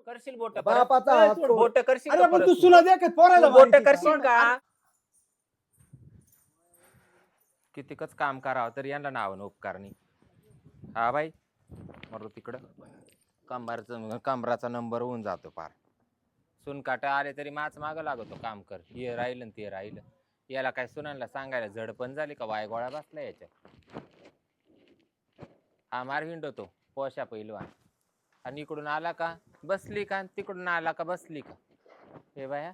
करशील बोट बापाचा हात सोड. बोट करशील अरे का पण परत तू तू? सुना दे पोरायला बोट माहिती करशील का? का? कितीकच काम करावं तरी यांना नाव उपकार नाही. हा बाई मरू तिकडं. कमराचा नंबर होऊन जातो पार. सुनकाटा आले तरी माच मागं लागतो काम कर, हे राहिलं ते राहिलं. याला काय सुनांना सांगायला जड पण झाली का वाय गोळा बसला याच्यात. हा मार हिंडतो पोशा पहिलवान. आणि इकडून आला का बसली का, तिकडून आला का बसली का. हे बाया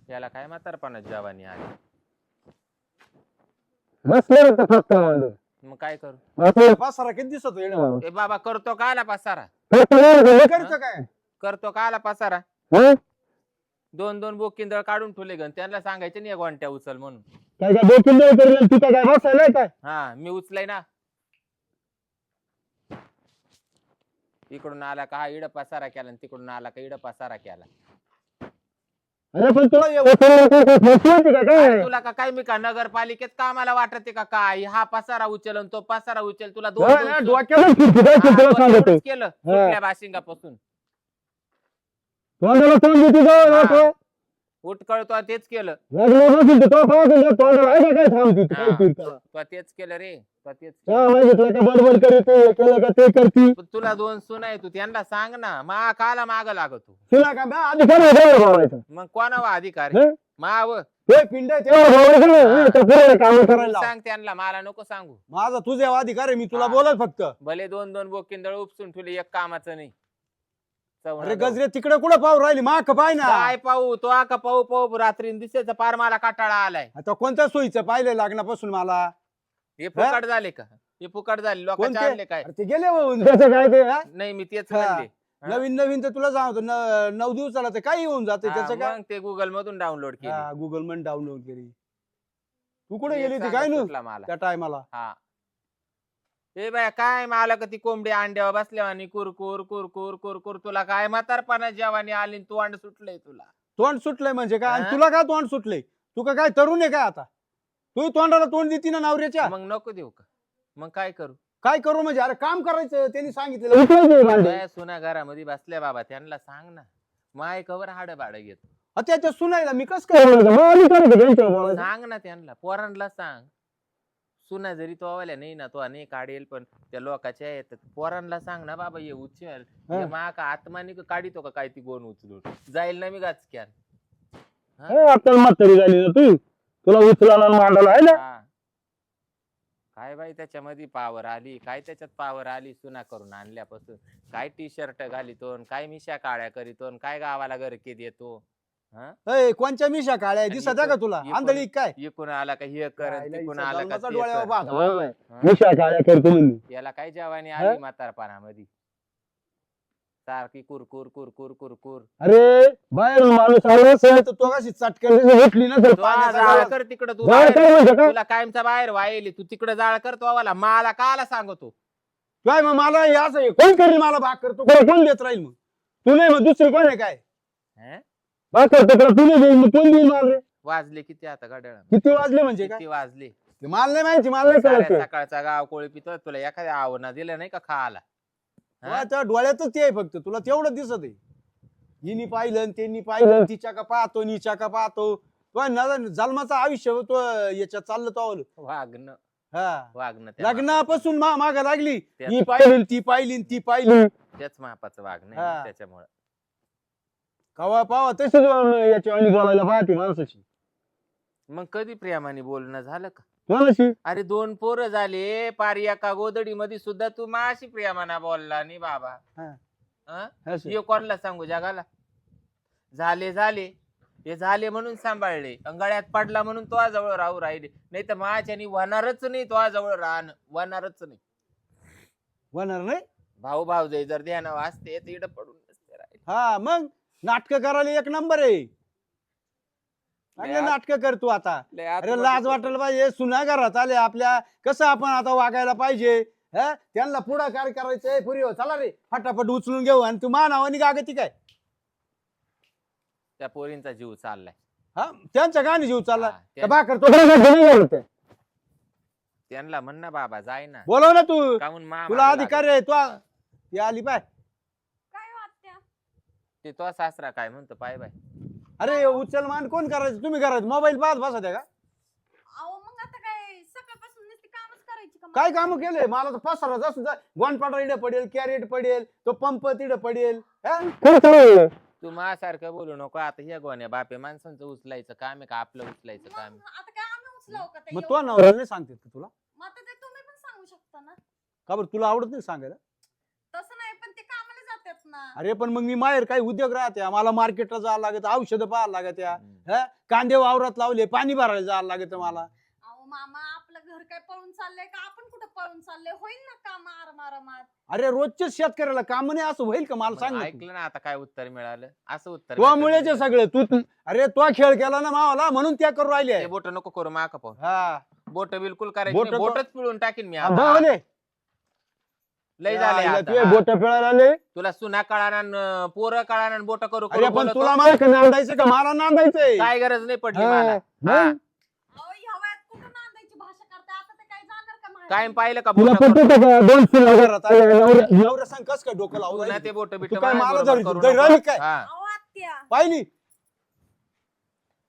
याला काय म्हातारपणात जवानी आली. मग काय करू? पसारा किती दिसत येणं ए बाबा करतो का आला पसारा, करतो काय करतो का आला पसारा. दोन दोन बोकिंदळ काढून ठेवले गण, त्यांना सांगायचे नाही गोंट्या उचल म्हणून. काय काय बोकिंदळ करेल तिथं काय बसायला काय. हा मी उचलाय ना. इकडून आला का हा इड पसारा केला आणि तिकडून आला का इड पसारा केला. अरे पण तुला अरे तुला का काय मी का नगरपालिकेत कामाला वाटते का काय. हा पसारा उचल आणि तो पसारा उचल. तुला डोक्याला सांगतो केलं कुठल्या बाशिंगापासून उठ कळतो तेच केलं. तेच केलं रे तेच. तुला दोन सुना आहे, तू त्यांना सांग ना. मा काला माग लागतो मग कोणावा अधिकारी माव सांग त्यांना, मला नको सांगू. माझा तुझ्या अधिकार आहे, मी तुला बोलत फक्त. भले दोन दोन बोकिंदळ उपसून ठेवले, एक कामाचं नाही. अरे गजरे तिकडे कुठं पाहू राहिली माक पाय ना. काय पाहू तो आका पाहू पाहू रात्री दिसायचं पार मला काटाळा आलाय. आता कोणत्या सोयीचं पाहिलं लग्नापासून मला. हे फुकट झाले का, हे फुकट झाले लोकांचे आणले काय. ते गेले काय ते नाही मी तेच म्हणले. नवीन नवीन तर तुला सांगतो 9 दिवसाला ते काही होऊन जाते त्याचं काय. मग ते गुगल मधून डाउनलोड केली. गुगल मधून डाउनलोड केली. तू कुठे गेली होती काय ना त्या टायमाला. हा ए बाय काय मला का ती कोंबडी अंड्यावर बसल्यावानी कुरकुर कुरकुर कुरकुर. तुला काय म्हातारपणा जेवानी आली तोंड सुटलंय. तुला तोंड सुटलंय म्हणजे काय, आणि तुला काय तोंड सुटलंय. तू काय तरुण आहे काय आता. तू तोंडाला तोंड देती ना नवऱ्याच्या. मग नको देऊ का, मग काय करू. काय करू म्हणजे अरे काम करायचं त्यांनी सांगितलं. सुना घरामध्ये बसल्या बाबा त्यांना सांग ना. माय कवर हाड भाड घेतो. त्याच्या सुनायला मी कस काय सांग ना त्यांना, पोरांना सांग. सुना जरी तो आवाल्या नाही ना तो अनेक काढेल, पण त्या लोकांच्या येतात. पोरांना सांग ना बाबा ये उचल मा का आत्मानी काढितो का काय ती गोण उचलून जाईल ना मी गाचक्यान. म्हातारी झाली ना तू, तुला उचलायला मांडायला आहे ना. काय बाई त्याच्यामध्ये पावर आली, काय त्याच्यात पावर आली. सुना करून आणल्यापासून काय टी शर्ट घालितो, काय मिशा काळ्या करीतो, काय गावाला गरके देतो. कोणच्या मिशा काळ्या दिसत का तुला आंधळी काय. इकून आला का हे कर, तिकून आला का मिशा काळ्या करतो. याला काय जवानी आली म्हातारपणामध्ये सारखी कुरकुर कुरकुर कुरकुर. अरे बाहेर माणूस आला तो कशी चटकन जाळ कर तिकडं. तुला कायमचा बाहेर वायली, तू तिकडे जाळ करतो. मला काला सांगतो काय. मग मला असं कोण करेल, मला भाग करतो कोण देत राहील. मग तू नाही मग दुसरी कोण आहे काय भाग करतो तू नाही देईल, मग कोण देईल मला. वाजले किती आता गाड्या, किती वाजले म्हणजे किती वाजले मला नाही माहिती. मला नाही कळत. सकाळचा गाव कोळी पितो. तुला एखाद्या आवना दिलं नाही का खायला. त्या डोळ्यातच ते आहे फक्त, तुला तेवढं दिसत आहे. हिनी पाहिलं त्यांनी पाहिलं, तिच्या का पाहतो निच्या का पाहतो. जन्माचं आयुष्य तो याच्यात चाललं तो वागणं. वागणं लग्नापासून माग लागली. ही पाहिली ती पाहिली ती पाहिली. त्याच मापाचं वागणं त्याच्यामुळे कवा पावा तसंच याच्या आणि बोलायला पाहते माणसाची. मग कधी प्रेमाने बोलणं झालं का. अरे 2 पोरं झाले पार एका गोदडी मध्ये सुद्धा तू माशी प्रेमाना बोलला नाही बाबा. हे कोणाला सांगू जगाला. झाले झाले हे झाले म्हणून सांभाळले, गळ्यात पडला म्हणून तो जवळ राहू राहिले. नाही तर माझ्यानी होणारच नाही. तो जवळ राहणं होणारच नाही. होणार नाही. भाऊ भाऊजाई जर ध्यान वाचते इड पडून नसते राहिले. हा मग नाटक करायला एक नंबर आहे. नाटक करतो आता. अरे लाज वाटायला पाहिजे. सुना घरात आले आपल्या, कसं आपण आता वागायला पाहिजे. त्यांना पुढाकार करायचंय. पुरी चला रे फटाफट उचलून घेऊ. आणि तू मानावानी गागती काय. त्या पोरींचा जीव चाललाय. त्यांच्या गाणी जीव चालला. त्यांना म्हण ना बाबा जाय ना. बोलव ना तू, काहून तुला अधिकार आहे. तू आली पाय. काय ते तो सासरा काय म्हणतो पाय बाय. अरे उचल मान कोण करायचं, तुम्ही करायचं मोबाईल पाहत बसत आहे का? अहो मग आता काय सकाळपासून नुसती कामच करायची का? काय काम केले मला तर पसरा असं गोंडपाटा इडे पडेल, कॅरेट पडेल, तो पंप तिडे पडेल. तू माझ्यासारखं बोलू नको. आता ह्या गोण्या बापे माणसांचं उचलायचं काम आहे का आपलं उचलायचं काम आहे? मग आता काय आम्ही उचलाव का ते मग एवढं? तो नवरा नाही सांगते का तुला? मग आता ते तुम्ही पण सांगू शकता ना. का बरं तुला आवडत नाही सांगायला? तसं नाही पण ते कामाला जातात ना. अरे पण मग मी माहेर काही उद्योग राहते, मला मार्केटला जायला लागत, औषधं पाहायला लागत, हम्म. कांदे वावरात लावले, पाणी भरायला जायला लागत मला. अहो मामा आपलं घर काय पळून चाललंय का? आपण कुठं पळून चाललंय? होईल ना काम आरामात. अरे रोजच्याच शेतकऱ्याला काम नाही असं होईल का मला मग सांग ना तू. ऐकलं ना आता काय उत्तर मिळालं? असं उत्तर तुझ्या भेटलं मुळेच नाही. सगळं अरे तो खेळ केला ना मावाला म्हणून त्या करू राहिले. ते बोट नको करू माका पाहून. हा बोट बिलकुल करायची बोटं नाही. तो- बोटच पिळून टाकीन मी आता. भावले. लय झाले या, आता. तुझे हा. बोट पिळायला आले. तुला सुना कळाना पोरं कळाना बोट करू अरे करू पण बोलतो. तुला मला नांदायचं का मला नांदायचंय? काय गरज नाही पडली हा. मला. मग? हा. अहो ह्या वयात कुठं नांदायची भाषा करताय? आता ते काय जाणार का माहेरी? काय पाहिलं का तुला बोटं करून? पटतं का? दोन सुना घरात आल्या, नवऱ्या सांग कस काय डोकं तू लावून ना ते बोट बिट तू काय मला बरोबर जरी- करू जरी नको. राहिली काय? हा. अहो आत्या पाहिली?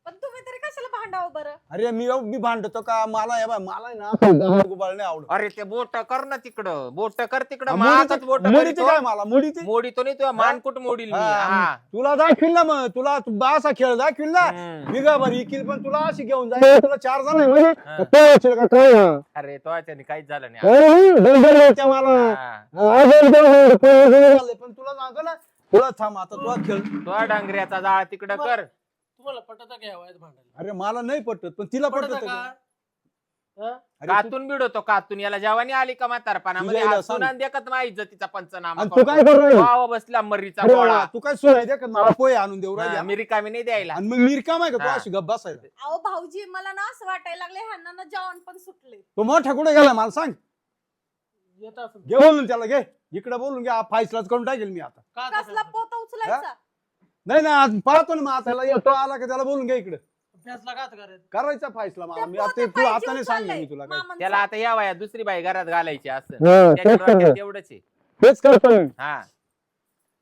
पण तुम्ही तरी कशाला भांडावं बरं? अरे मी भांडतो का? मला हे बघ, मला आहे ना असं गावाला गुबाळ नाही आवडत. अरे ते बोट कर ना तिकडं. बोट कर तिकडं. मुडीचं- मागच बोट मुडीचं काय मला मुडीचे मोडी तो नाही तुझ्या मानकुट मोडील मी. हा. तुला दाखवील ना मग तुला असा खेळ दाखवील ना. हम्म. मी का बरं इकील पण तुला अशी घेऊन जाईल तुला 4 जण आहे म्हणजे हा. तो असेल का काय हा? अरे तो याच्याने काहीच झालं नाही. मला हा. पण तुला सांगतो ना तुला थांब आता तुला खेळ. तो डांगऱ्याचा जाळ तिकडं कर. तुम्हाला पटत का वयात भांडायला? अरे मला नाही पटत पण तिला पटत पटत का? हा? कातून बिडवतो कातून. याला जेवानी आली का म्हातारपणामध्ये तुझ्या हात सांग. सुनान देखत माही इज्जतीचा पंचनामा आणि तू काय करतो. करू राहिली? वाव बसला मर्रीचा अरे गोळा. वा, तू काय सोय दे का मला पोहे आणून देऊ राहिली हा, मी रिकामी नाही द्यायला. आणि मग मी रिकाम आहे का तू हा. अशी गप बसायला? अहो भाऊजी मला ना असं वाटायला लागले ह्यांना ना जेवण पण सुटले. तो मोठा कुठे गेला मला सांग. येत असेल. घे बोलून त्याला घे इकडे बोलून घे फायसलाच करून टाकेल मी आता. का कसला तसं? पोता उचलायचा? नाही ना आज पाहतो ना मग त्याला येतो आला का त्याला बोलून घे इकडे फॅसला का करायचं? करायचा फायसला मला त्या मी आता पोतं तुला पाहिजे आता नाही सांगेन उचललंय मी तुला काय मामांचं. त्याला आता या वयात दुसरी बाई घरात घालायची असं हा, त्याच्या तेच डोक्यात करतो. तेवढंच आहे. तेच करतो मी. हा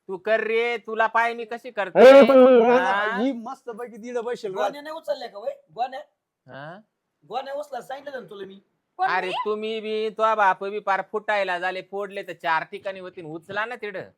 तू कर रे. तुला पाय मी कशी करते. अरे पण मग हा. राणा, ही मस्त पैकी तिला बसेल राहत. गोण्या नाही उचलल्या का वय? गोण्या हा? गोण्या उचला सांगितलं ना तुला मी. कोण अरे मी? तुम्ही बी तो बाप बी पार फुटायला झाले. फोडले तर 4 ठिकाणी होती. उचला ना तिकडं.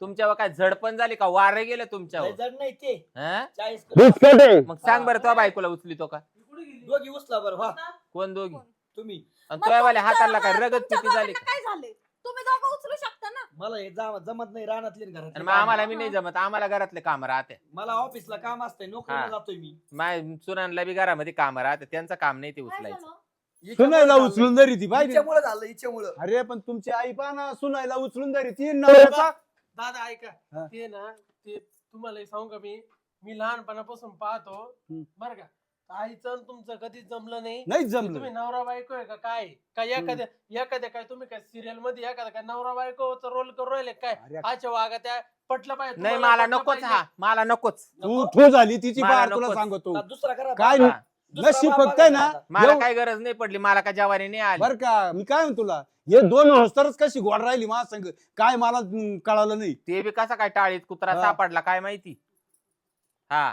तुमच्यावर काय झडपण झाली का? वारे गेलं लय तुमच्यावर. जड नाही ते हा? 40 बिस्किट आहे. मग सांग बरं तो बायकोला उचलितो का? ती कुठे गेली? दोघी उचला बरं वा कोण दोघी? तुम्ही. आणि मग तो वाले तुमच्या- हाताला काय हा, रगत तुमच्या किती झाली दोघांना का? काय झाले? तुम्ही दोघं उचलू शकता ना. मला हे जमत नाही रानातले घरात. आणि मग आम्हाला मी नाही जमत. आम्हाला घरातले काम राहते. मला ऑफिसला काम असतंय हा. नोकरीला जातोय मी. माय सुनांना बी घरामध्ये काम राहते. त्यांचं काम नाही ते काय उचलायचं. झालं? सुनायला उचलून धरी ती पाहिजे. हिच्यामुळं झालं हिच्यामुळं. अरे पण तुमची आई पहा ना सुनायला उचलून धरी ती नवऱ्याचा. दादा ऐका हा. ते ना ते तुम्हाला एक सांगू का मी लहानपणापासून पाहतो हम्म. बर का आईचं आणि तुमचं कधीच जमलं नाही. नाहीच ते जमलं. तुम्ही नवरा बायको आहे का काय काय एखाद्या काय तुम्ही काय सिरियल मध्ये एखादा काय नवरा बायकोचा रोल करू राहिले काय? अरे अच्छा वागा त्या पटलं पाहिजे नाही तुम्हाला मला पटलं नकोच. पाहिजे. हा मला नकोच. तू ठो झाली तिची मला पार तुला नकोच. सांगतो. का दुसरा करा काय बाबा. नाही. दुसरा नशीब बाबा फक्त आहे ना. बघायचा. मला एव- काय गरज नाही पडली. मला काय जवानी नाही आली. बर का मी काय म्हणतो तुला हे 2 हस्तरच कशी गोड राहिली मला सांग काय मला कळालं नाही. ते बी कसा काय टाळीत कुत्रा हा. सापडला काय माहिती. हा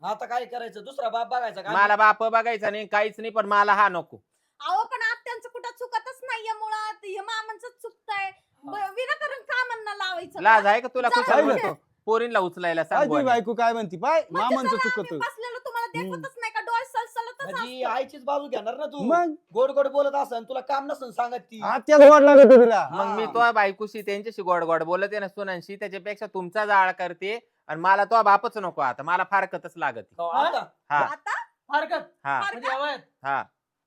आता काय करायचं दुसरा बाप बघायचा का? मला बाप बघायचा नाही काहीच नाही. पण मला हा नको. अहो पण आत्यांचं कुठं चुकतच नाहीये मुळात. हे मामांचं चुकतंय. विनाकारण कामांना लावायचं लाज का? आहे का तुला? जा कुठं ना. म्हणतो पोरींला उचलायला काय सांग ती बुवा. बायको काय म्हणती पाय म्हणजे मामांचं जरा चुकत आम्ही बसलेलो तुम्हाला देखवतच नाही का? डोळे सलसलतच म्हणजे असतात. आईचीच बाजू घेणार ना तू. मग गोड गोड बोलत असन तुला काम नसन सांगत ती. आत्याच गोड लागत तुला. मग मी तो बायकोशी त्यांच्याशी गोड गोड बोलते ना सुनांशी. त्याच्यापेक्षा तुमचा जाळ करते. आणि मला तो बापच नको. आता मला फारकतच लागत. हो, आता हा आता फारकत हा म्हणजे या वयात हा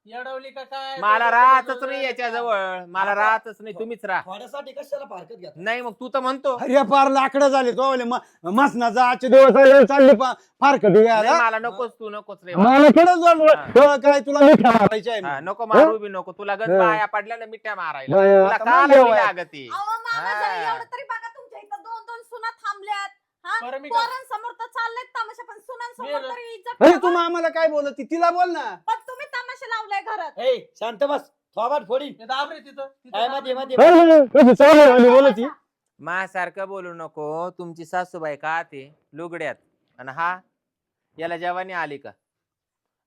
येडवली का काय? मला राहतच नाही याच्या जवळ. मला राहतच नाही. तुम्हीच राहा. थोड्यासाठी कशाला फारकत घ्या. नाही मग तू तर म्हणतो. अरे पार लाकडं झाले तो मसनाचा आजचे दिवस आले, चालले फार कधी नाही, मला नकोच. तू नकोच रे. मला खरंच हा. वाटलं काय तुला मिठा मारायची आहे हा, मी. नको मारू बी नको. तुला गंज हा. बाया पडल्या ना मिठ्या मारायला. बाया, तुला आता का मग जेवाय. लागती. अहो मामा जरा हा. एवढं तरी बघा तुमच्या इथं 2-2 सुना थांबल्यात. हा बरं मी काय- पोरांसमोर तर चाललेत तमाशा पण सुनांसमोर मी- तरी इज्जत अरे ठेवा. तू आम्हाला काय बोलत तिला बोल ना. पण तुम्ही तमाशा लावलाय घरात. ए शांत बस थोबाड फोडी. हे दाब रे तिथं काय मध्ये मध्ये कशी चालू आहे आणि बोलत ती? माझ्यासारखं बोलू नको. तुमची सासूबाई का ते लुगड्यात आणि हा याला जवानी आली का?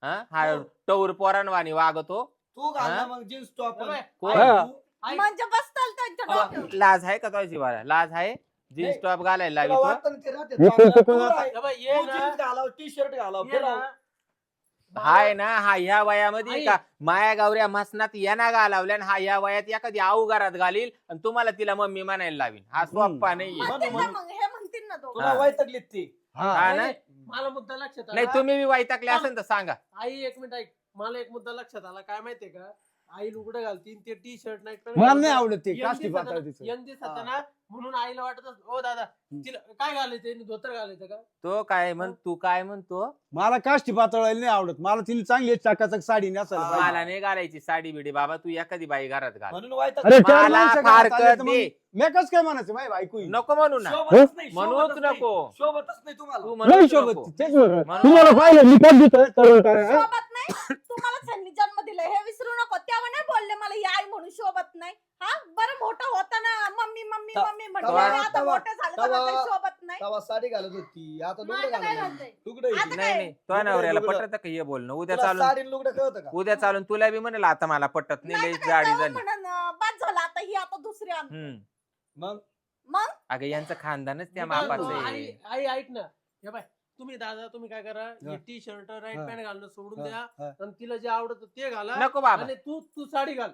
हा हो. टौर पोरांवानी वागतो. तू घाल ना हा? मग जीन्स टॉप अबे, हा. म्हणजे बसताल त्यांच्या डोक्यावर. लाज आहे का तुझ्या जीवाला? लाज आहे? जीन्स नाही. टॉप घालायला तुला लावितो. वाटतं ना ते राहते चांगलं. तू राह. अबे, ये तू ना जीन्स घालाव टी शर्ट घालाव ये फिराव. ना. हाय ना हा ह्या वयामध्ये आई. का माया गावऱ्या मसनात यांना घालावल्या आणि हा या वयात एखादी आऊ घरात घालील आणि तुम्हाला तिला मम्मी म्हणायला लावीन. हा सोप्पा नाहीये. म्हणतील ना मग हे म्हणतील ना तो तुला हा. वैतागलीत ते. हा हा. ना? नाही, मला मुद्दा लक्षात नाही आला. तुम्ही बी वैतागले असेल तर सांगा. आई एक मिनिट ऐक, मला एक मुद्दा लक्षात आला. काय माहितीये का, आई लुगडं घालतीन ते टी शर्ट नाही मला नाही आवडत ते काष्टी पातळ तिचं. यंग दिसत ना, म्हणून आईला वाटत ओ दादा तिला काय घालायचं, धोतर घालायचं का? तो काय तू काय म्हणतो? मला काष्टी पातळ नाही आवडत. मला तिने चांगली चाकाचक साडी नेसायला हा. पाहिजे. मला नाही घालायची साडी बिडी बाबा. तू एखादी बाई घरात घाल. म्हणून वैताग. अरे चार मला माणसं घरात आले फारकत तर मग दे. मी कसं काय म्हणायचं माही बायको आहे. नको म्हणू ना. शोभतच नाही, म्हणूच शोभतच नाही. नको. शोभतच नाही तुम्हाला. तू नाही म्हणूच शोभत नको. तेच म्हणत. म्हणून- तुम्हाला पाहिलं मी कधी तरुण काय हा? शोभत नाही. तुम्हाला त्यांनी जन्म दिलाय हे विसरू नको. तेव्हा नाही बोलले मला ही आई म्हणून शोभत नाही. हा बरं मोठं होतं ना मम्मी मम्मी ता- मम्मी म्हणते. तवा- आणि आता मोठे झाले तर तवा- काही शोभत नाही. तेव्हा साडी घालत होती आता मग लुगडं आता काय घालत घालतंय? लुगडं आता आहे. नाही नाही तो नवऱ्याला लुगडं. पटत का हे बोलणं? उद्या तुला चालून साडी लुगडं कळतं का? उद्या चालून तुला बी म्हणेल आता मला पटत नाही लई जाडी झाली. बाद झाला आता ही आता दुसरी आणतो. मग मग अगं यांचं खानदानच त्या मी काय मापाचं म्हणतो, आहे. आई ऐक ना, हे बाय तुम्ही दादा तुम्ही काय करा, हा. टी शर्ट राईट हा. पॅन्ट घालणं सोडून हा. द्या हा. आणि तिला जे आवडत ते घाला नको बाबा. आणि तू तू साडी घाल.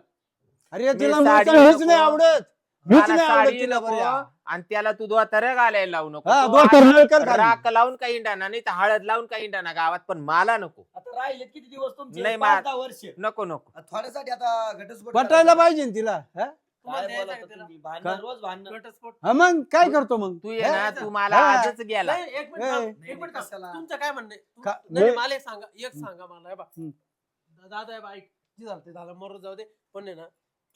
अरे तिला मी साडी हेच नको. नाही आवडत. हीच मला नाही आवडत साडी तिला नको बरं. आणि त्याला तू दोतर घालायला लावू नको. हा, तो दोतर आता नळकर घाल. राख लावून काही इंडाना नाही तर हळद लावून काही इंडाना गावात, पण मला नको. आता राहिले किती दिवस तुमचे? नाही, 5-10 वर्ष. नको नको. थोड्यासाठी आता घटस्फोट पटायला करायचा. पाहिजे ना तिला हा? तुम्हाला काय द्यायचं बोलता का तिला? तुम्ही? भांडण रोज भांडण. घटस्फोट. हा, मग काय करतो मग तू ये ना हा? तू मला हा. आजच गेला. नाही, एक मिनिट ए. थांब, नाही, एक मिनिट थांब. कशाला? तुमचं काय म्हणणं आहे? का- नाही नाही. मला एक सांगा, एक सांगा मला हे बा. हम्म. दादा हे बा, ऐक जे झालं ते झालं, मरू जाऊ दे. पण आहे ना,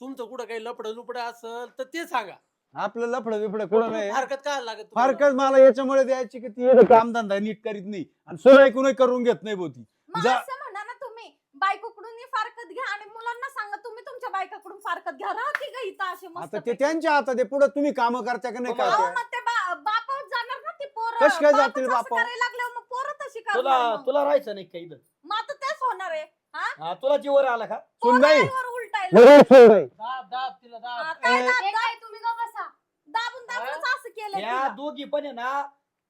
तुमचं कुठं काही लपडं लुपडं असेल तर ते सांगा. आपलं लफडं बिफडं कुठं नाही हरकत काय लागत तुम्हाला? फारकत मला याच्यामुळे द्यायची की ती कामधंदा नीट करीत नाही आणि सोय कुणी करून घेत नाही बोती. मग जा- असं म्हणा ना तुम्ही बायकोकडून फारकत घ्या आणि मुलांना सांगा तुम्ही तुमच्या बायकाकडून फारकत घ्या. राहा की गं इथं असे मस्त आता ते त्यांच्या हातात आहे. पुढे तुम्ही काम करता का नाही तुम्हाला- अहो, करता मग ते बापावर जाणार ना ती पोरं. कशी काय बापच जातील असं बापावर? करायला लागल्यावर मग पोरं तशी तुला करणार मग. तुला राहायचं नाही काही मग आता तेच होणार आहे. हा तुला जीवर आला का? सुनबाई पोरांवर उलटायला. दाब दाब तिला हा, दाब. काय ए. दाब- तुम्ही गं बसा. दाबून दाबूनच असं केलंय या तिला. दोघी पण आहे ना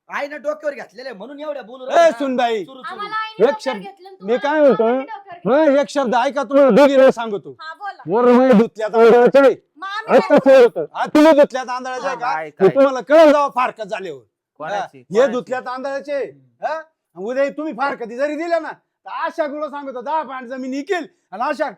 आईनं डोक्यावर घेतलेले म्हणून एवढ्या बोलू ए राहिल्या. सुनबाई सुरू सुरू. आम्हाला आईने एक डोक्यावर शब्द- घेतलं आणि मी काय तुम्हाला म्हणतो? आम्ही डोक्यावर घेतलं. हा, एक शब्द ऐका तुम्हाला दोघीला सांगतो. हा बोला. वर धुतल्या तांदळाचे मग आम्ही काय कसं होतं हा, तुम्ही धुतल्या तांदळाचे आहे का? काय हे काय तुम्हाला कळलं जावं फारकत झाल्यावर. कोणाची हे कोणाची? धुतल्या तांदळाचे हा? उद्या तुम्ही फारकती जरी दिल्या ना तर अशा गुरु सांगतो 10 पाठ जमीन इकेल आणि अशा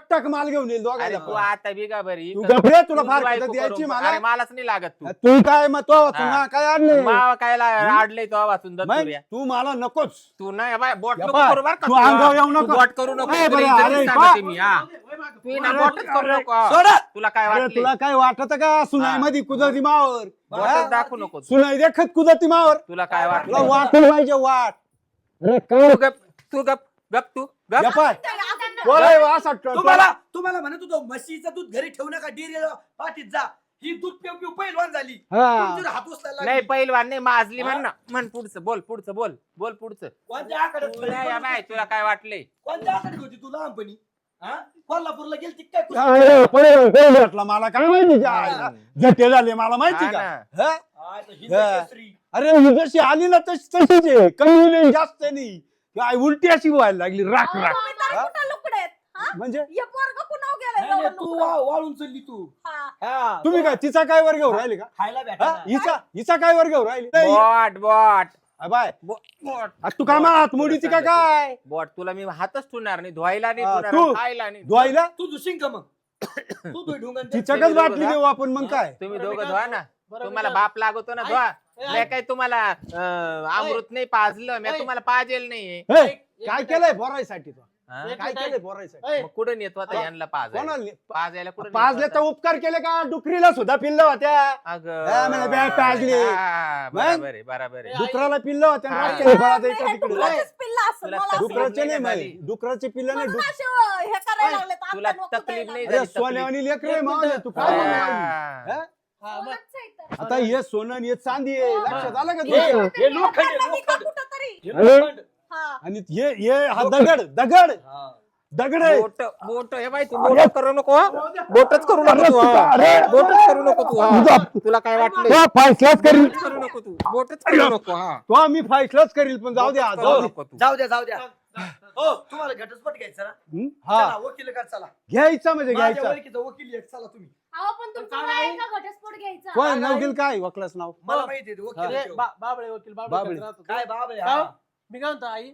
टक माल घेऊन येईल अरे दोघांना तू आता बिगा बरी तू गबरे तुला तू फारकत बायको द्यायची करून- मला अरे मलाच नाही लागत तू. तू काय मग तो वाचून हा. ना काय आणले मावा काय आडलंय तो वाचून मग दत्तुऱ्या. तू मला नकोच तू नाही बाय बोट या नको पाय, करू बरं का तू तू. अंगावर येऊ तू नको. बोट करू नको. ए, तुला बरं, इज्जतीत अरे, सांगते पा. मी हा. तू ना बोटच करू नको. सोडा. तुला काय अरे, वाटलं तुला काय वाटत का सुनाई मध्ये कुदरती मावर बोटच दाखवू नको तू. सुनाई देखत कुदरती मावर तुला काय तुला वाटलं वाटलं पाहिजे वाट अरे काय तू गप तू गप गप तू गप गपाय असं- बोलाय असा तुम्हाला म्हणत होतो म्हशीचं दूध घरी ठेवू नका डेअरीला पाठीत जा. ही दूध पिऊ पिऊ पहिलवान झाली. हा तुमच्यावर हात उचलायला नाही लागली. पहिलवान नाही माजली हा? म्हण ना. म्हण पुढचं बोल पुढचं बोल बोल पुढचं. कोणत्या आकड्यात तू नाही या बाय तुला काय वाटलंय कोणत्या आकड्यात होती तू लहानपणी? हा? कोल्हापूरला गेलती काय कुस्ती? अरे, पहिले भेटला मला काय माहिती त्या आईला. झटे झाले मला माहिती हा का ना. हा? हा, तर हिंद हा. केसरी. अरे ही जशी आली ना तशीच आहे कमी नाही जास्त नाही काय उलटी अशी व्हायला लागली राख राख तुम्ही तर हा? कुठं लुकडेत? हा? म्हणजे हे पोरगं कुणावर गेलंय नाही, नाही, जवळ तू लुकडं? वाळून चालली तू. हा. हा, तुम्ही काय तिचा काय वर घेऊन राहिले का खायला हा? भेटा हिचा काय वर घेऊन राहिली नाही. बोट बोट हा, बाय बोट आ, तू काय हात मोडीची का काय बोट तुला मी हातच ठेवणार नाही धुवायला नाही हा, धुणार, तू- खायला नाही धुवायला तू दुशिंग का मग तू धुई ढुंगण तिच्याकच दोघं बाटली जा. देऊ आपण मग काय तुम्ही बरं, दोघं मी धुवा काय ना बरं, तुम्हाला मी बाप लागतो ना धुवा ऐक, मी काय तुम्हाला अमृत नाही पाजलं मी ऐक. तुम्हाला पाजेल नाही हे, ऐक, काय एक केलंय बोरायसाठी तो हा? एक काय मिनिट केलंय ऐक. बोरायसाठी ऐक, मग कुठं नेत होता हा? यांना पाजायला कोणाला पाजायला कुठं पाजले तर उपकार केले का डुकरीला सुद्धा पिल्ल होत्या हा, म्हणे बॅग पाजली. बरोबर आहे बरोबर आहे ऐक. डुकराला पिल्ल होत्या हा. रात्री फळात हे इकडे तिकडे डुकराचीच पिल्लं असेल, तुला मला असं तकलीफ डुकराचे नाही नाही झाली. माहिती. डुकराचे पिल्ल नाही म्हणून असे हे करायला लागलेत, तुला आता नको तकलीफ द्यायला. नाही अरे झाली, तकलीफ. सोन्यावानी लेकर एक मावले मिनिट. तू काय हा. म्हणला? हा? हा, मग. सोनंच आहे तर. आता हे सोनं आणि हे चांदी आहे हो. लक्षात आलं का हे- तुमचं हे लोखंड आहे, त्यांना विका लोखंड. कुठंतरी. हे अरे. लोखंड. हा. आणि हे हा दगड हा. दगड आहे बोट बोट हे बाई तू बोट करू नको हा. बोटच करू नको अरे तू हा. अरे. बोटच करू नको तू हा. तुला काय वाटलं तो फैसलाच करील बोटच करू नको तू बोटच करू नको हा तो आम्ही फैसलाच करील पण जाऊ द्या बोटच जाऊ करू दे नको तू. जाऊ द्या जाऊ द्या हो तुम्हाला घटस्फोट घ्यायचा ना हा चला वकील का चला घ्यायचा म्हणजे माझ्या घ्यायचा ओळखीचं वकील एक चला तुम्ही अहो पण तुमचं काय काय आहे? का घटस्फोट घ्यायचा? कोण नवकील काय वकलाच नाव मला माहिती आहे ते वकील अरे, आहे तो. बाबळे वकील बाबळे. बाबळे राहतो. काय बाब आहे का? हा? मी काय म्हणतो आई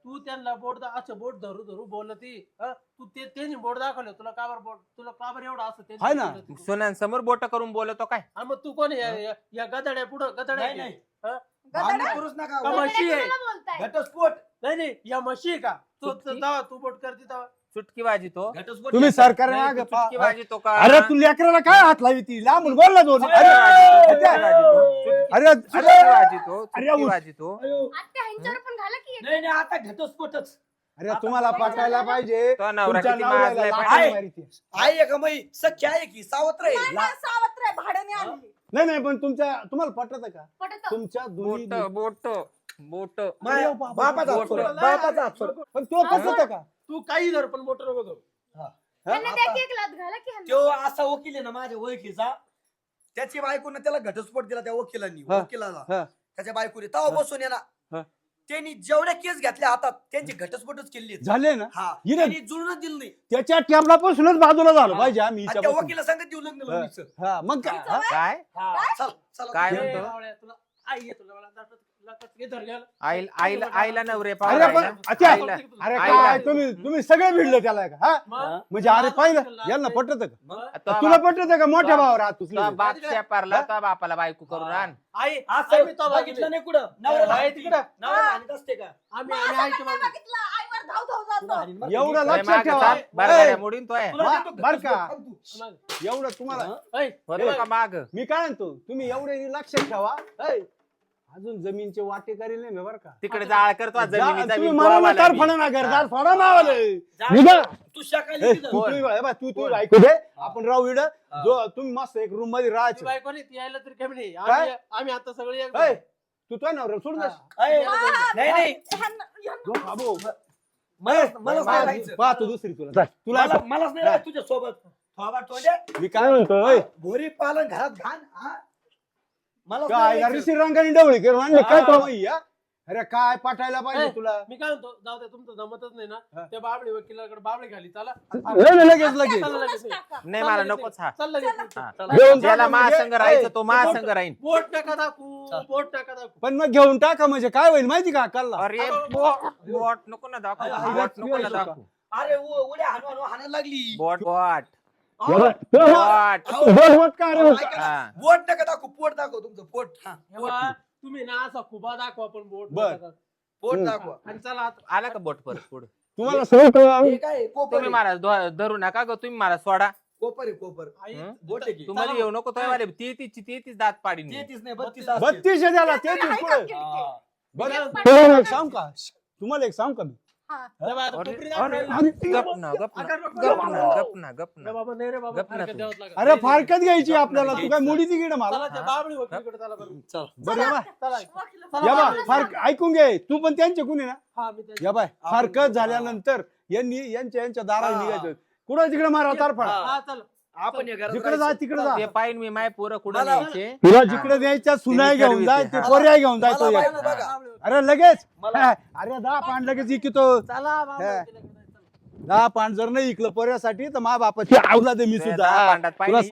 तू त्यांना असं बोट धरू धरू बोलती तू त्यांनी बोट दाखवलं तुला का बरं एवढं असं हाय ना. सुनांसमोर बोट करून बोलतो काय आणि मग तू कोण आहे? या गदाड्या पुढं गदाड्या नाही आहे? नाही हा? भांडण गदाडा? करूच नका का म्हशी आहे? कशाला बोलताय? घटस्फोट नाही या म्हशी आहे का चुटकी? तू बोट करते तेव्हा. चुटकी बाजी तो घटस्फोट तुम्ही घ्यायचा. सरकार नाही, तू चुटकी बाजी तो का अरे तू लेकराला काय हात लावी ती लांबून बोल ना दोन चुटकी अरे बाजी तो, चुटकी बाजी तो, चुटकी- अरे चुटकी बाजी तो अरे, चुटकी उठ. बाजी तो अयो. आत्या ह्यांच्यावर पण घाला की एक. नाही नाही आता घटस्फोटच अरे तुम्हाला पटायला पाहिजे तो नवरा तुमच्या किती नवऱ्याला माजलाय लाथा आहे. मारीती. आहे का मई सख्य आहे की सावत्र आहे नाही, नाही, सावत्र आहे, भाड्याने आणली. नाही पण तुम्हाला पटत का पटतं. तुमच्या दोन्ही बोट बोट बोट माय- अरे बाबा. बापाचा हात सोड, बापाचा हात सोड. पण तो पटत का तू काही धर पण बोट नको धरू. त्यांना आता- द्या की एक लाथ घाला की ह्यांना. तो असा वकील आहे ना माझ्या ओळखीचा त्याची बायकोनं त्याला घटस्फोट दिला त्या वकिलांनी हा. वकिलाला हा. त्याच्या बायकोने तवा बसून हा. येणार त्यांनी जेवढ्या केस घेतल्या हातात त्यांची घटस्फोटच केली झाले ना हा हिरे. त्यांनी जुळूनच दिलं नाही त्याच्या टेबलापासूनच बाजूला झालं हा. पाहिजे आम्ही आणि त्या हिच्यापासून. वकिला सांगत देऊ लग्न हा. लावणीचं. हा मग काय हा. काय चला चला काय ए, म्हणतो? बावळ्या, तुला आई आहे तुला मला घे धर घ्यायला. आईला नवरे अरे पाहुणा पण आहे ना? अच्छा आईला- अरे आईला- काय तुम्ही सगळे भिडले त्याला का हा मग? म्हणजे अरे पाहिलं यांना पटत का मग तो तुला बाप- पटत का मोठ्या भावावर हात तो उचलून बाप शेपारला तो बापाला बायको करून आण आई असं आम्ही तो बघितलं नाही कुठं नवऱ्याला आहे हाणती. तिकडं. नवऱ्याला हाणत असते का आम्ही मग असं आईच्या काय बाजूला. बघितलं? आईवर धाव धाव तुला जातो. हाणीन बरं का? एवढं लय लक्षात मागं ठेवा चाल, बरगाड्या मोडीन तो आहे तुला मा- देतो बरं घटस्फोट, का? थांब तू. मग, एवढं तुम्हाला ऐ, होतो का माग मी काय म्हणतो तुम्ही एवढे लक्षात ठेवा ऐ, अजून जमीनचे वाटे करेल नाही मी बरं का तिकडे जाळ करतो आज जा- जमिनीचा तुम्ही बी मला गोवावाला नकार बी. फडा ना घरदार फडा मावाले जा. निघा. तू शाकाली ए, तिथं. तू कोण? हे बघ, तू कोण? ऐकू दे आपण राहू इड जो तुम्ही मस्त एक रूम मध्ये ती राहायचं बायको नाही, ती यायला तरी कमी नाही. काय? आम्ही आता सगळे एक ऐ, तू तो नवरा सोडून दे. अय, हा, नाही नाही ह्यांना- जो बाबू, मलाच नाही राहायचं. पाहतो दुसरी तुला जा. तुला मलाच नाही राहायचं तुझ्या सोबत थोबा टोंड्या मी काय म्हणतो ऐ, घोरी पालन घरात घाण हा? मलाच नाही काय राहायचं. ऋषी रंगाने डवळी करून आणले काय हा. तो बाई, हा? अरे काय पाठायला पाहिजे ऐ, तुला मी काय म्हणतो जाऊ दे तुमचं जमतच नाही हा. ना त्या बाबळे वकिलाकडे बाबळे घाली चला लगेच लगेच चला लगेच. सोनंच टाका. नाही मला नकोच हा चल लगेच. हा. घेऊन जा ज्याला ना म्हणजे. महासंघ राहायचं तो ऐ, महासंघ राहीन बोट नका दाखवू चल. बोट नका दाखवू पण मग घेऊन टाका म्हणजे काय होईल माहिती का कल्ला अरे बोट नको ना दाखवू अरे, बोट नको ना अरे, दाखवू अरे उड्या हाणू हाणायला लागली बोट बोट बोट बोट का रे अहो, ऐका ना. हा. बोट नका दाखवू पोट दाखव तुमचं पोट हा, पोट. तेव्हा तुम्ही ना असा खुबा दाखवा पण बोट बर. नका दाखवू. पोट हम्म. दाखवा आणि चला आता आला का बोट परत पुढे तुम्हाला सगळं कळलं. हे काय कोपर तुम्ही आहे. मला धरू नका ग तुम्ही मला सोडा कोपर आहे कोपर आई, हं? बोट आहे की? तू मध्ये येऊ नको तो वाले तीच दात पाडीन मी. 33 नाही 32 बत्तीस आहे त्याला त्यांना 33 आहे का पुढे खिडकी? हा. बरं, पण- तुम्हाला एक सांग का तुम्हाला एक सांग का मी हा. तेव्हा आता अरे, टोपरी अरे, दाखवायला. अरे, गप ना गप ना अगर नको, गप नको. ना गप ना गप ए ना बाबा नाही रे बाबा गप ना फारकत तू. द्यावंच लागेल. अरे फारकत घ्यायची आपल्याला तू काय घ्यायचं. मुडी तिकीट मला चला त्या हा? बाबळे वकिलीकडे चला बरं चल बरं या बाय चला वकील- चला या बाय बाबळे. फारक ऐकून घे तू पण त्यांचे कुणी ना हा मी त्या- या बाय फारकत झाल्यानंतर यांच्या दारात हा. निघायचं कुठं तिकडे मारा तारफा हा. हा चल आपण या घरात जिकडे जा राहायचं. तिकडे जा ते पाहिन मी माय पोरं कुठं मला- न्यायचे तुला जिकडे द्यायच्या सुनाय तिने घेऊन जाय ठरविते, ते हा. पर्याय घेऊन जाय तो मला एक. बायको बघा. अरे लगेच मला- अरे दहा पांड लगेच इकितो चला बाबळे हा. वकिलाकडे, चला. दहा पांड जर नाही इकलं पर्यासाठी तर मा बापाची आवला दे मी ते सुद्धा दहा पांडात तुला पाहिजे